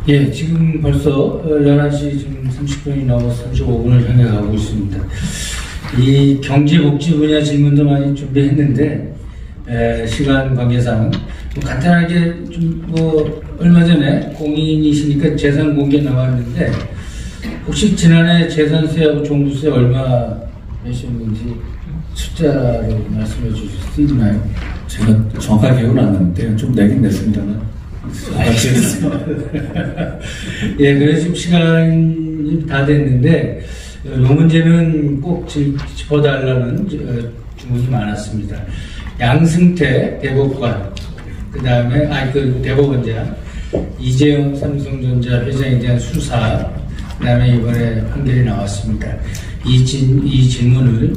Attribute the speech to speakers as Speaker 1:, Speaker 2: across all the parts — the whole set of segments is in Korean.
Speaker 1: 예, 지금 벌써 11시 지금 30분이 넘어서 35분을 향해 가고 있습니다. 이 경제복지 분야 질문도 많이 준비했는데, 시간 관계상, 간단하게 얼마 전에 공인이시니까 재산 공개 나왔는데, 혹시 지난해 재산세하고 종부세 얼마 내셨는지 숫자로 말씀해 주실 수 있나요?
Speaker 2: 제가 정확하게 기억은 안 나는데, 좀 내긴 냈습니다만.
Speaker 1: 알겠습니다. 예, 그래서 지금 시간이 다 됐는데, 이 문제는 꼭 짚어달라는 주문이 많았습니다. 양승태 대법관, 그 다음에, 대법원장, 이재용 삼성전자 회장에 대한 수사, 그 다음에 이번에 판결이 나왔습니다. 이 질문을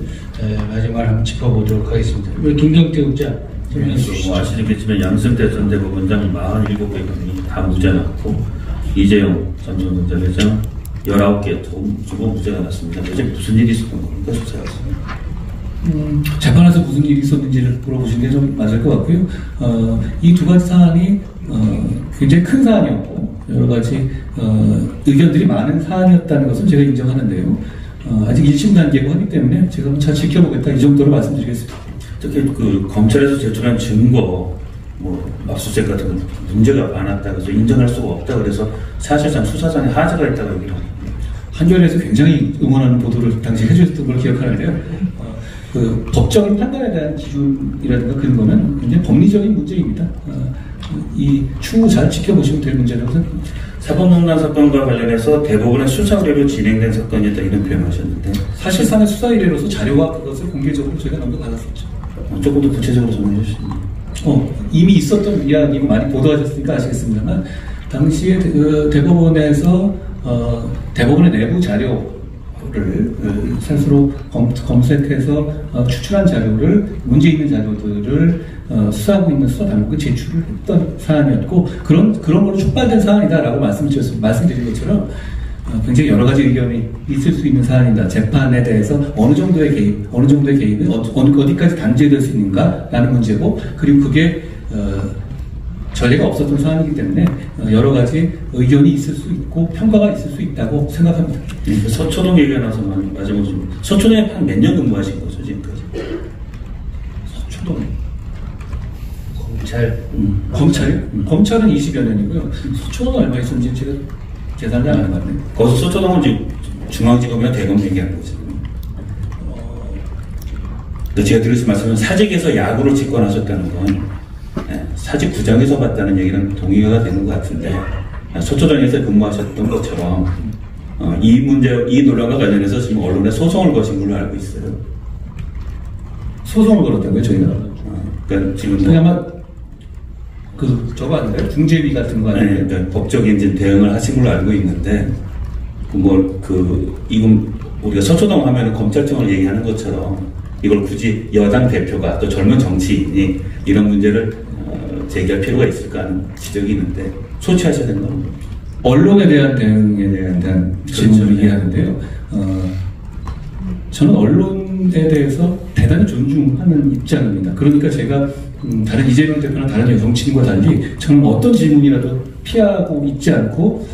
Speaker 1: 마지막으로 한번 짚어보도록 하겠습니다. 우리 김경태 국장.
Speaker 3: 아시겠지만 양승태 전 대법원장 47개 건이 다 무죄 났고 이재용 삼성전자 회장 19개 두고 무죄가 났습니다. 대체 무슨 일이 있었던 겁니까? 수사였습니다.
Speaker 2: 재판에서 무슨 일이 있었는지를 물어보신 게 좀 맞을 것 같고요. 이 두 가지 사안이 굉장히 큰 사안이었고 여러 가지 의견들이 많은 사안이었다는 것은 제가 인정하는데요. 아직 1심 단계고 하기 때문에 제가 잘 지켜보겠다 이 정도로 말씀드리겠습니다.
Speaker 3: 특히 검찰에서 제출한 증거, 압수수색 같은 건 문제가 많았다 그래서 인정할 수가 없다 그래서 사실상 수사장에 하자가 있다고 얘기를 합니다.
Speaker 2: 한겨레에서 굉장히 응원하는 보도를 당시 해주셨던 걸 기억하는데요. 법적인 판단에 대한 기준이라든가 그런 거는 굉장히 법리적인 문제입니다. 이 추후 잘 지켜보시면 될 문제라고 생각합니다.
Speaker 3: 사법농단 사건과 관련해서 대법원의 수사 의뢰로 진행된 사건이다 이런 표현을 하셨는데
Speaker 2: 사실상의 수사 의뢰로서 자료와 그것을 공개적으로 저희가 넘겨받았었죠.
Speaker 3: 조금 더 구체적으로 설명해 주시면.
Speaker 2: 이미 있었던 이야기고 많이 보도하셨으니까 아시겠습니다만 당시에 대법원에서 대법원의 내부 자료를 스스로 검색해서 추출한 자료를 문제 있는 자료들을 수사하고 있는 수사당국에 제출을 했던 사안이었고 그런 걸로 촉발된 사안이다라고 말씀드린 것처럼 굉장히 여러 가지 의견이 있을 수 있는 사안이다. 재판에 대해서 어느 정도의 개입이 어디까지 단죄될 수 있는가라는 문제고 그리고 그게 전례가 없었던 사안이기 때문에 여러 가지 의견이 있을 수 있고 평가가 있을 수 있다고 생각합니다.
Speaker 3: 서초동 얘기가 나서 마지막으로 서초동에 한 몇 년 근무하신 거죠 지금까지?
Speaker 2: 서초동
Speaker 1: 검찰이요?
Speaker 2: 검찰은 20여 년이고요. 서초동은 얼마 있었는지 제가 계산을 안 해봤네요.
Speaker 3: 거기서 서초동은 지금 중앙지검이나 대검 얘기하는 거죠. 제가 들으신 말씀은 사직에서 야구를 직권하셨다는 건 사직구장에서 봤다는 얘기는 동의가 되는 것 같은데 서초동에서 근무하셨던 것처럼 이 논란과 관련해서 지금 언론에 소송을 거신 걸로 알고 있어요.
Speaker 2: 소송을 걸었다고요, 저희가?
Speaker 3: 그러니까 지금
Speaker 2: 아마 저거 아닌가요? 중재비 같은 거 아닌가요?
Speaker 3: 그러니까 법적인 대응을 하신 걸로 알고 있는데 이건 우리가 서초동 하면은 검찰청을 얘기하는 것처럼 이걸 굳이 여당 대표가 또 젊은 정치인이 이런 문제를 제기할 필요가 있을까 하는 지적이 있는데 소치하셔야 되는 겁니다.
Speaker 2: 언론에 대한 대응에 대한 질문을 이해하는데요. 저는 언론에 대해서 대단히 존중하는 입장입니다. 그러니까 제가 다른 이재명 대표나 다른 정치인과 달리 저는 어떤 질문이라도 피하고 있지 않고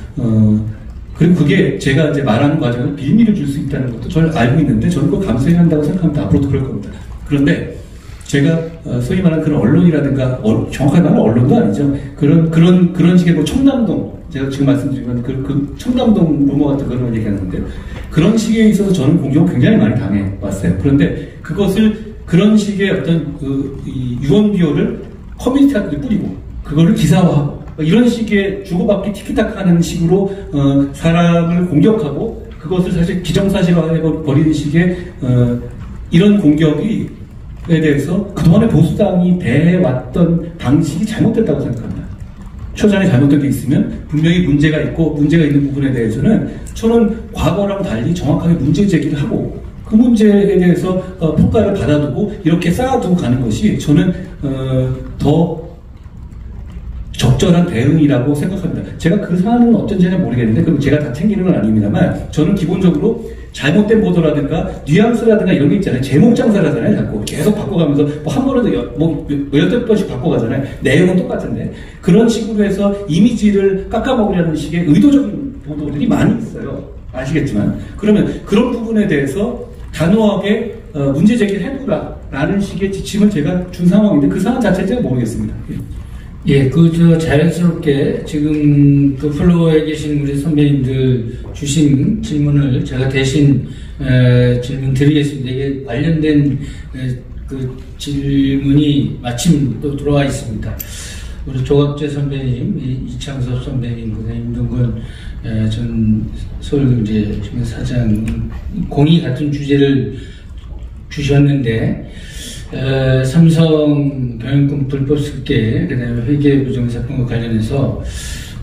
Speaker 2: 그리고 그게 제가 이제 말하는 과정에서 빌미를 줄 수 있다는 것도 저는 알고 있는데 저는 그걸 감수해야 한다고 생각합니다. 앞으로도 그럴 겁니다. 그런데 제가 소위 말하는 그런 언론이라든가 정확하게 말하면 언론도 아니죠. 그런 식의 청남동 제가 지금 말씀드린 건 그 청남동 루머 같은 그런 걸 얘기하는데 그런 식에 있어서 저는 공격을 굉장히 많이 당해왔어요. 그런데 그런 식의 어떤 이 유언 비어를 커뮤니티한테 뿌리고 그거를 기사화하고 이런 식의 주고받기 티키타카하는 식으로 사람을 공격하고 그것을 사실 기정사실화해버리는 식의 이런 공격에 대해서 그동안에 보수당이 대해왔던 방식이 잘못됐다고 생각합니다. 초장에 잘못된 게 있으면 분명히 문제가 있는 부분에 대해서는 저는 과거랑 달리 정확하게 문제 제기를 하고 그 문제에 대해서 평가를 받아두고 이렇게 쌓아두고 가는 것이 저는 더 적절한 대응이라고 생각합니다. 제가 그 사안은 어쩐지 잘 모르겠는데 그리고 제가 다 챙기는 건 아닙니다만 저는 기본적으로 잘못된 보도라든가 뉘앙스라든가 이런 게 있잖아요. 제목 장사를 하잖아요. 자꾸 계속 바꿔가면서 뭐 한 번에도 여덟 번씩 바꿔가잖아요. 내용은 똑같은데 그런 식으로 해서 이미지를 깎아먹으려는 식의 의도적인 보도들이 많이 있어요. 아시겠지만 그러면 그런 부분에 대해서 단호하게 문제 제기를 해보라라는 식의 지침을 제가 준 상황인데 그 상황 자체는 제가 모르겠습니다.
Speaker 1: 예, 자연스럽게 지금 그 플로어에 계신 우리 선배님들 주신 질문을 제가 대신 질문 드리겠습니다. 이게 관련된 그 질문이 마침 또 들어와 있습니다. 우리 조갑재 선배님, 이창섭 선배님, 그다음에 임동건 전 서울경제신문사장 공이 같은 주제를 주셨는데 삼성 경영권 불법 습계, 그다음에 회계 부정 사건과 관련해서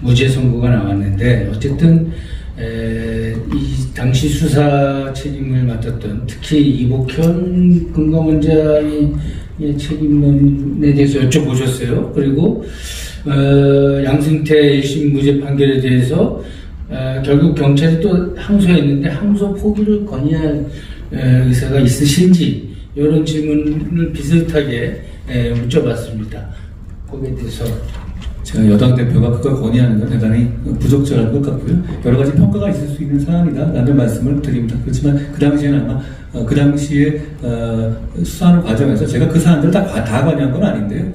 Speaker 1: 무죄 선고가 나왔는데 어쨌든 이 당시 수사 책임을 맡았던 특히 이복현 금감원장의 책임에 대해서 여쭤보셨어요. 그리고 양승태 1심 무죄 판결에 대해서 결국 경찰이 또 항소했는데 항소 포기를 건의할 의사가 있으신지 이런 질문을 비슷하게 여쭤봤습니다. 거기에 대해서
Speaker 2: 제가 여당 대표가 그걸 건의하는 건 대단히 부적절한 것 같고요. 여러 가지 평가가 있을 수 있는 사안이다라는 말씀을 드립니다. 그렇지만 그 당시에는 아마 그 당시에 수사하는 과정에서 제가 그 사안들을 다 관여한 건 아닌데요.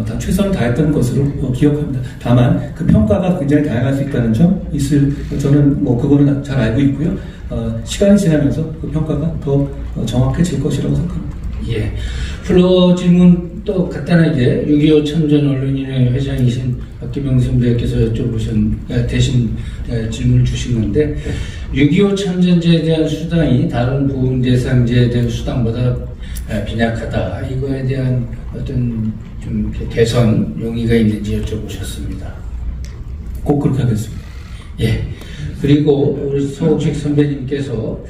Speaker 2: 다 최선을 다했던 것으로 기억합니다. 다만 그 평가가 굉장히 다양할 수 있다는 점 저는 뭐 그거는 잘 알고 있고요. 시간이 지나면서 그 평가가 더 정확해질 것이라고 생각합니다.
Speaker 1: 예. 플로어 질문 또 간단하게 6.25 참전 언론인회 회장이신 박기명 선배께서 대신 질문을 주신 건데 6.25 참전제에 대한 수당이 다른 보훈 대상제에 대한 수당보다 빈약하다. 이거에 대한 어떤 좀 개선 용의가 있는지 여쭤보셨습니다.
Speaker 2: 꼭 그렇게 하겠습니다.
Speaker 1: 예. 그리고 우리 서옥식 선배님께서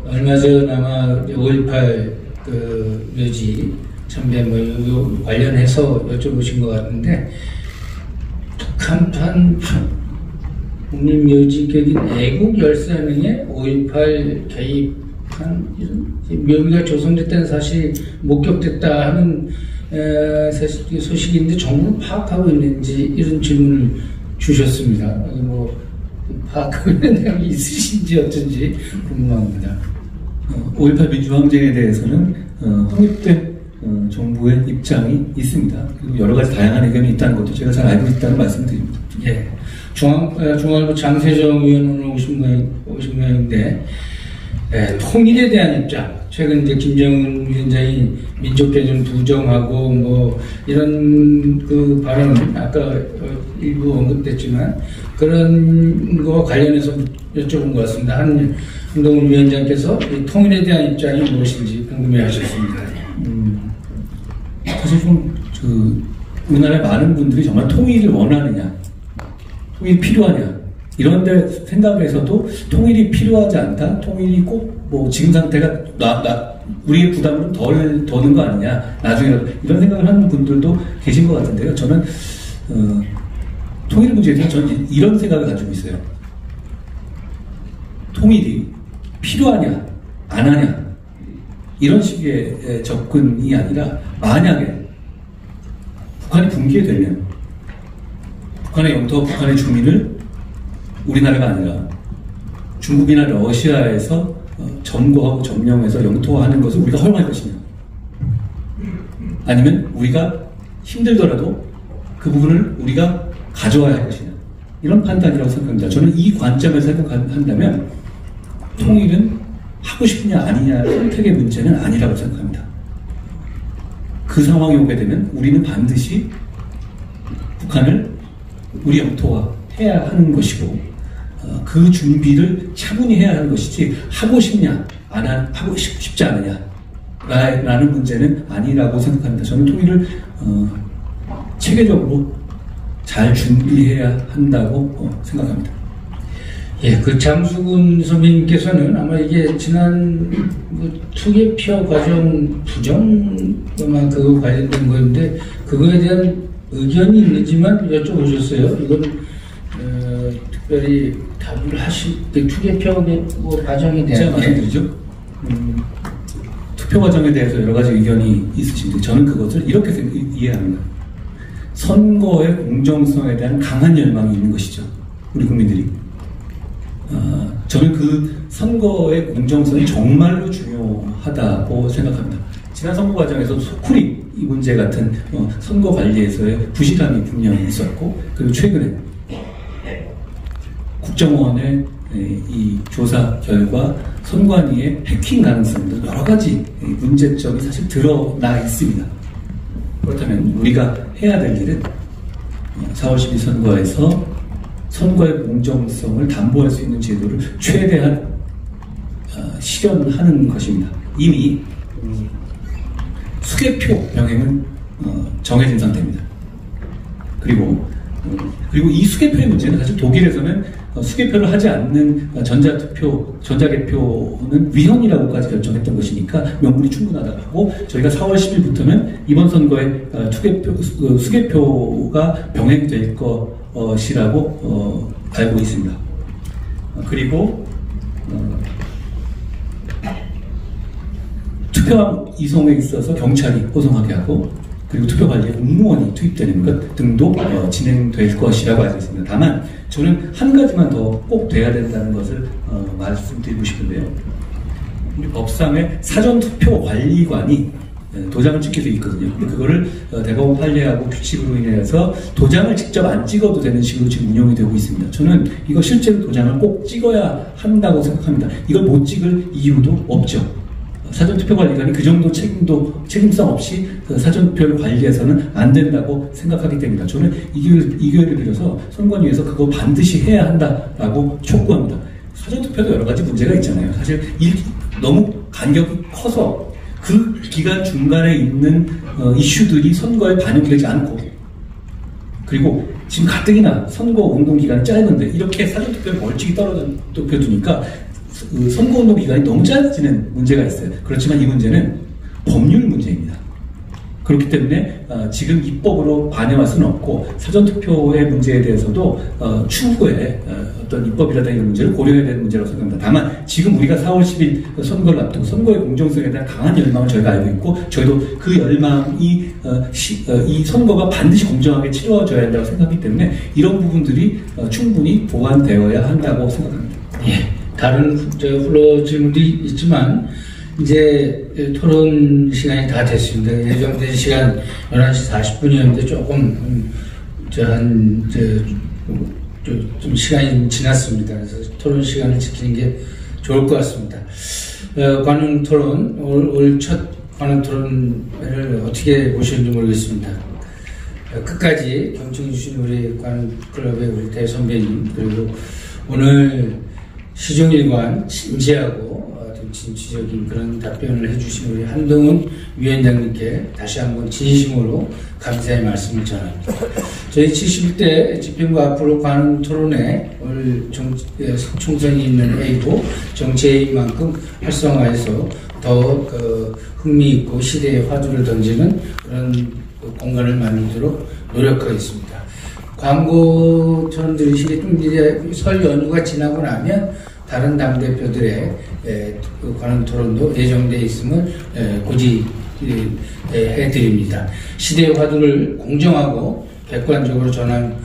Speaker 1: 얼마 전 아마 5.18 그 묘지 참배 뭐 관련해서 여쭤보신 것 같은데 북한판 국립묘지격인 애국 13명의 5.18 개입한 이런 묘미가 조성됐다는 사실이 목격됐다 하는 소식인데 정부는 파악하고 있는지 이런 질문을 주셨습니다. 뭐 파악하고 있는 내용이 있으신지 어쩐지 궁금합니다.
Speaker 2: 5.18 민주항쟁에 대해서는 확립된 정부의 입장이 있습니다. 그리고 여러 가지 다양한 의견이 있다는 것도 제가 잘 알고 있다는 말씀을 드립니다.
Speaker 1: 예. 중앙일보 장세정 의원 오늘 오신 모양인데 통일에 대한 입장. 최근 이제 김정은 위원장이 민족개념 부정하고 뭐 이런 그 발언 아까 일부 언급됐지만 그런 거와 관련해서 여쭤본 것 같습니다. 한동훈 위원장께서 이 통일에 대한 입장이 무엇인지 궁금해하셨습니다.
Speaker 2: 사실 우리나라의 많은 분들이 정말 통일을 원하느냐, 통일이 필요하냐 이런 데 생각에서도 통일이 필요하지 않다, 통일이 꼭 뭐 지금 상태가 우리의 부담은 덜 더는 거 아니냐, 나중에라도 이런 생각을 하는 분들도 계신 것 같은데요. 저는 통일 문제에 대해서 저는 이런 생각을 가지고 있어요. 통일이 필요하냐, 안 하냐 이런 식의 접근이 아니라 만약에 북한이 붕괴되면 북한의 영토와 북한의 주민을 우리나라가 아니라 중국이나 러시아에서 점거하고 점령해서 영토화하는 것을 우리가 허용할 것이냐, 아니면 우리가 힘들더라도 그 부분을 우리가 가져와야 할 것이냐, 이런 판단이라고 생각합니다. 저는 이 관점에서 생각한다면 통일은 하고 싶냐 아니냐 선택의 문제는 아니라고 생각합니다. 그 상황이 오게 되면 우리는 반드시 북한을 우리 영토화해야 하는 것이고 그 준비를 차분히 해야 하는 것이지 하고 싶냐 하고 싶지 않느냐 라는 문제는 아니라고 생각합니다. 저는 통일을 체계적으로 잘 준비해야 한다고 생각합니다.
Speaker 1: 예, 그 장수근 선배님께서는 아마 이게 지난 투기 피어 과정 부정만 그거 관련된 거였는데 그거에 대한 의견이 있는지만 여쭤보셨어요. 이건 특별히 답을 투개표 뭐 과정에
Speaker 2: 제가
Speaker 1: 대한
Speaker 2: 말씀드리죠. 투표 과정에 대해서 여러 가지 의견이 있으신데 저는 그것을 이렇게 이해합니다. 선거의 공정성에 대한 강한 열망이 있는 것이죠. 우리 국민들이. 저는 그 선거의 공정성이 정말로 중요하다고 생각합니다. 지난 선거 과정에서 소쿠리 이 문제 같은 선거 관리에서의 부실함이 분명히 있었고, 그리고 최근에 국정원의 이 조사 결과 선관위의 해킹 가능성 등 여러 가지 문제점이 사실 드러나 있습니다. 그렇다면 우리가 해야 될 일은 4월 12일 선거에서 선거의 공정성을 담보할 수 있는 제도를 최대한 실현하는 것입니다. 이미 수개표 병행은 정해진 상태입니다. 그리고 이 수개표의 문제는 사실 독일에서는 수개표를 하지 않는 전자개표는 위헌이라고까지 결정했던 것이니까 명분이 충분하다고 하고, 저희가 4월 10일부터는 이번 선거에 수개표가 병행될 것이라고 알고 있습니다. 그리고 투표함 이송에 있어서 경찰이 호송하게 하고, 그리고 투표 관리에 공무원이 투입되는 것 등도 진행될 것이라고 알고 있습니다. 다만 저는 한 가지만 더 꼭 돼야 된다는 것을 말씀드리고 싶은데요. 우리 법상에 사전투표 관리관이 도장을 찍게 돼 있거든요. 그거를 대법원 판례하고 규칙으로 인해서 도장을 직접 안 찍어도 되는 식으로 지금 운영이 되고 있습니다. 저는 이거 실제로 도장을 꼭 찍어야 한다고 생각합니다. 이걸 못 찍을 이유도 없죠. 사전투표관리관이 그 정도 책임성 없이 사전투표를 관리해서는 안 된다고 생각하기 때문이다. 저는 이 기회를 빌어서 선관위에서 그거 반드시 해야 한다라고 촉구합니다. 사전투표도 여러 가지 문제가 있잖아요. 사실 너무 간격이 커서 그 기간 중간에 있는 이슈들이 선거에 반영되지 않고, 그리고 지금 가뜩이나 선거 운동 기간이 짧은데 이렇게 사전투표를 멀찍이 떨어져 두니까 선거운동 기간이 너무 짧아지는 문제가 있어요. 그렇지만 이 문제는 법률 문제입니다. 그렇기 때문에 지금 입법으로 반영할 수는 없고, 사전투표의 문제에 대해서도 추후에 어떤 입법이라든가 이런 문제를 고려해야 되는 문제라고 생각합니다. 다만 지금 우리가 4월 10일 선거를 앞두고 선거의 공정성에 대한 강한 열망을 저희가 알고 있고, 저희도 그 열망이 이 선거가 반드시 공정하게 치러져야 한다고 생각하기 때문에 이런 부분들이 충분히 보완되어야 한다고 생각합니다.
Speaker 1: 예. 다른 플로 질문도 있지만 이제 토론 시간이 다 됐습니다. 예정된 시간 11시 40분이었는데 조금 좀 시간이 지났습니다. 그래서 토론 시간을 지키는 게 좋을 것 같습니다. 관훈 토론, 올 첫 관훈 토론을 어떻게 보시는지 모르겠습니다. 끝까지 경청해주신 우리 관훈 클럽의 우리 대선배님, 그리고 오늘 시종일관 진지하고 진취적인 그런 답변을 해주신 우리 한동훈 위원장님께 다시 한번 진심으로 감사의 말씀을 전합니다. 저희 71대 집행부 앞으로 관훈 토론에 올 총선이 있는 해이고 정치인 만큼 활성화해서 더 흥미있고 시대의 화두를 던지는 그런 공간을 만들도록 노력하겠습니다. 광고처럼 들으시게 좀 이제 설 연휴가 지나고 나면 다른 당대표들의 관훈 토론도 예정되어 있음을 고지해드립니다. 시대의 화두를 공정하고 객관적으로 전하는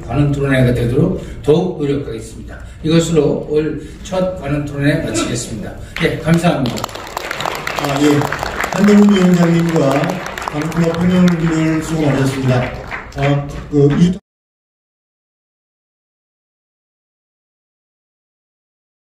Speaker 1: 관훈 토론회가 되도록 더욱 노력하겠습니다. 이것으로 올 첫 관훈 토론회 마치겠습니다. 네, 감사합니다.
Speaker 4: 예. 한동훈 위원장님과 관훈 평론을 수고 많으셨습니다.